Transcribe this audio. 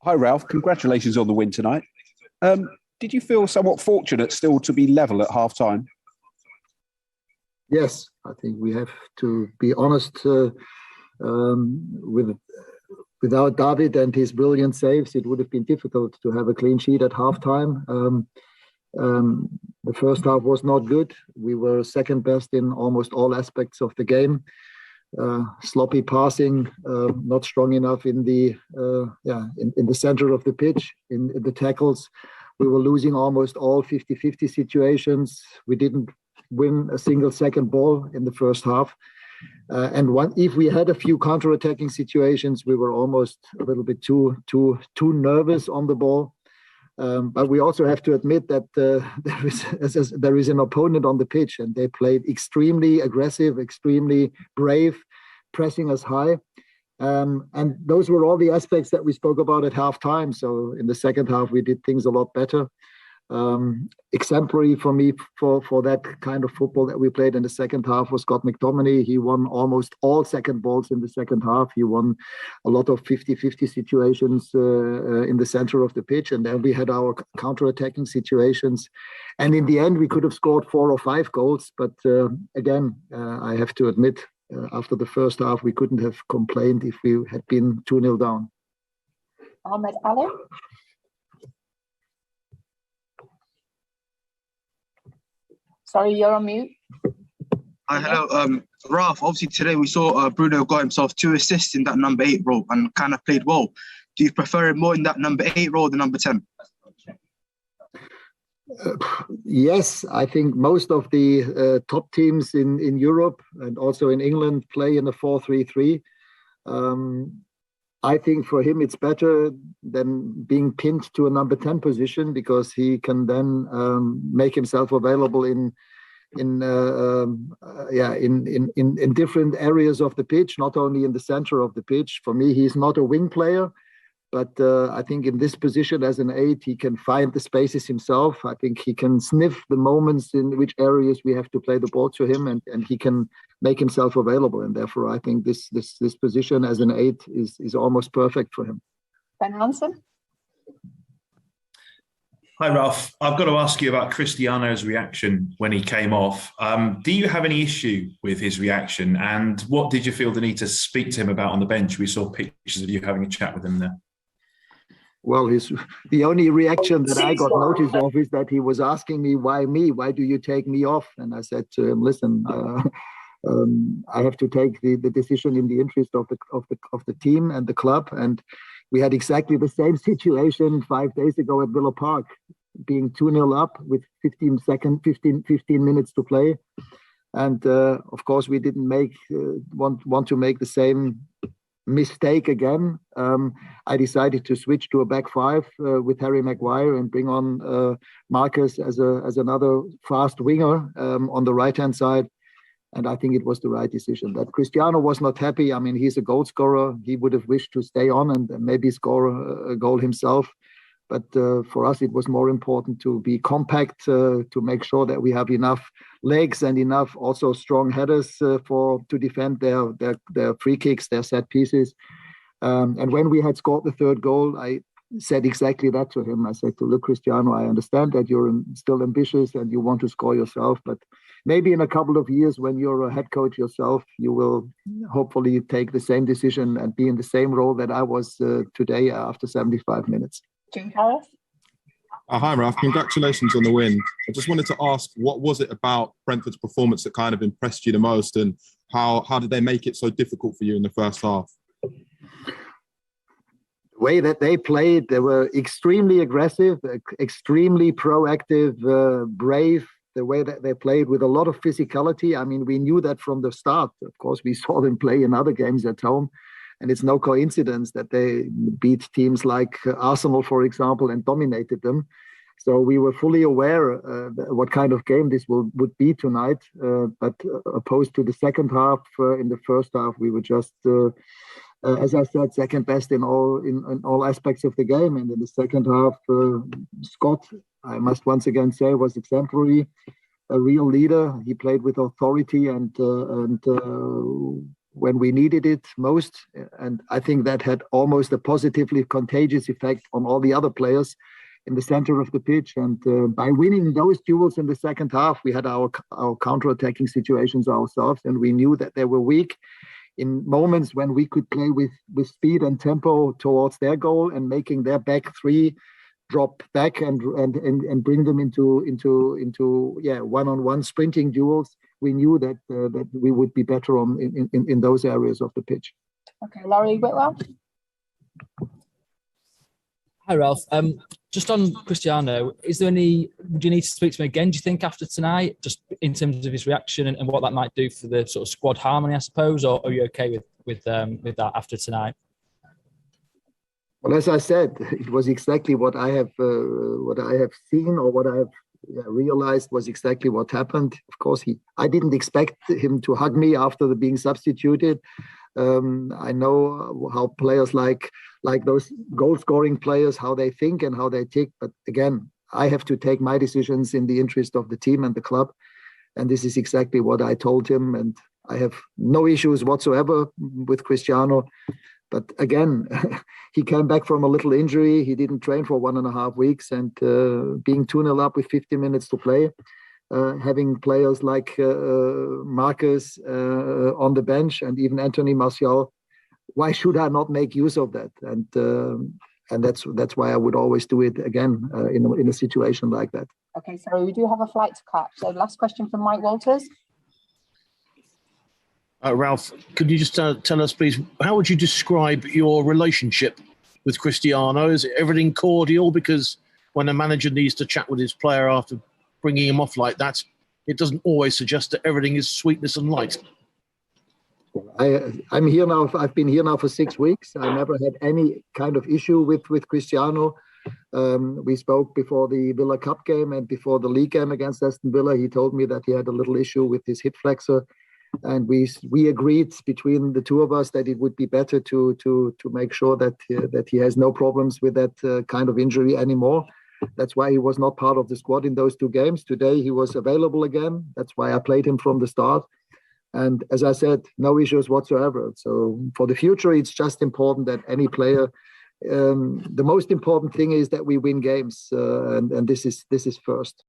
Hi, Ralf. Congratulations on the win tonight. Did you feel somewhat fortunate still to be level at half time? Yes, I think we have to be honest. Without David and his brilliant saves, it would have been difficult to have a clean sheet at halftime. The first half was not good. We were second best in almost all aspects of the game. Sloppy passing, not strong enough in the center of the pitch, in the tackles. We were losing almost all 50-50 situations. We didn't win a single second ball in the first half. If we had a few counter-attacking situations, we were almost a little bit too nervous on the ball. But we also have to admit that there is an opponent on the pitch, and they played extremely aggressive, extremely brave, pressing us high. And those were all the aspects that we spoke about at halftime. So in the second half, we did things a lot better. Exemplary for me for that kind of football that we played in the second half was Scott McTominay. He won almost all second balls in the second half. He won a lot of 50-50 situations in the center of the pitch. And then we had our counter-attacking situations. And in the end, we could have scored 4 or 5 goals. But again, I have to admit, after the first half, we couldn't have complained if we had been 2-0 down. Ahmed Ali? Sorry, you're on mute. Hi, hello. Ralf, obviously today we saw Bruno got himself 2 assists in that number 8 role and kind of played well. Do you prefer him more in that number 8 role than number 10? Yes, I think most of the top teams in Europe and also in England play in a 4-3-3. I think for him it's better than being pinned to a number 10 position, because he can then make himself available in different areas of the pitch, not only in the center of the pitch. For me, he's not a wing player, but I think in this position as an 8, he can find the spaces himself. I think he can sniff the moments in which areas we have to play the ball to him, and he can make himself available. And therefore, I think this position as an 8 is almost perfect for him. Ben Hansen? Hi, Ralf. I've got to ask you about Cristiano's reaction when he came off. Do you have any issue with his reaction? And what did you feel the need to speak to him about on the bench? We saw pictures of you having a chat with him there. Well, the only reaction that I got notice of is that he was asking me, why me? Why do you take me off? And I said to him, listen, I have to take the decision in the interest of the team and the club. And we had exactly the same situation 5 days ago at Villa Park, being 2-0 up with 15 minutes to play. And of course, we didn't want to make the same mistake again. I decided to switch to a back 5 with Harry Maguire and bring on Marcus as another fast winger on the right-hand side. And I think it was the right decision. That Cristiano was not happy. I mean, he's a goal scorer. He would have wished to stay on and maybe score a goal himself. But for us, it was more important to be compact, to make sure that we have enough legs and enough also strong headers to defend their free kicks, their set pieces. And when we had scored the 3rd goal, I said exactly that to him. I said, look, Cristiano, I understand that you're still ambitious and you want to score yourself, but maybe in a couple of years when you're a head coach yourself, you will hopefully take the same decision and be in the same role that I was today after 75 minutes. Jim Harris? Hi, Ralf. Congratulations on the win. I just wanted to ask, what was it about Brentford's performance that kind of impressed you the most, and how did they make it so difficult for you in the first half? The way that they played, they were extremely aggressive, extremely proactive, brave. The way that they played with a lot of physicality. I mean, we knew that from the start. Of course, we saw them play in other games at home. And it's no coincidence that they beat teams like Arsenal, for example, and dominated them. So we were fully aware what kind of game this would be tonight. But opposed to the second half, in the first half, we were just, as I said, second best in all aspects of the game. And in the second half, Scott, I must once again say, was exemplary, a real leader. He played with authority and when we needed it most. And I think that had almost a positively contagious effect on all the other players in the center of the pitch. And by winning those duels in the second half, we had our counter-attacking situations ourselves, and we knew that they were weak in moments when we could play with speed and tempo towards their goal and making their back three drop back and bring them into one-on-one sprinting duels. We knew that we would be better on in those areas of the pitch. Okay, Laurie Whitwell. Hi, Ralf. Just on Cristiano, would you need to speak to him again, do you think, after tonight, just in terms of his reaction and what that might do for the sort of squad harmony, I suppose, or are you okay with that after tonight? Well, as I said, it was exactly what I have seen, or what I have realized was exactly what happened. Of course, I didn't expect him to hug me after being substituted. I know how players like those goal-scoring players, how they think and how they tick. But again, I have to take my decisions in the interest of the team and the club. And this is exactly what I told him. And I have no issues whatsoever with Cristiano. But again, he came back from a little injury. He didn't train for 1.5 weeks. And being 2-0 up with 50 minutes to play, having players like Marcus on the bench and even Anthony Martial, why should I not make use of that? And that's why I would always do it again in a situation like that. Okay, so we do have a flight to catch. So last question from Mike Walters. Ralf, could you just tell us, please, how would you describe your relationship with Cristiano? Is everything cordial? Because when a manager needs to chat with his player after bringing him off like that, it doesn't always suggest that everything is sweetness and light. I'm here now. I've been here now for 6 weeks. I never had any kind of issue with Cristiano. We spoke before the Villa Cup game and before the league game against Aston Villa. He told me that he had a little issue with his hip flexor. And we agreed between the two of us that it would be better to make sure that he has no problems with that kind of injury anymore. That's why he was not part of the squad in those 2 games. Today he was available again. That's why I played him from the start. And as I said, no issues whatsoever. So for the future, it's just important that any player. The most important thing is that we win games, and this is first.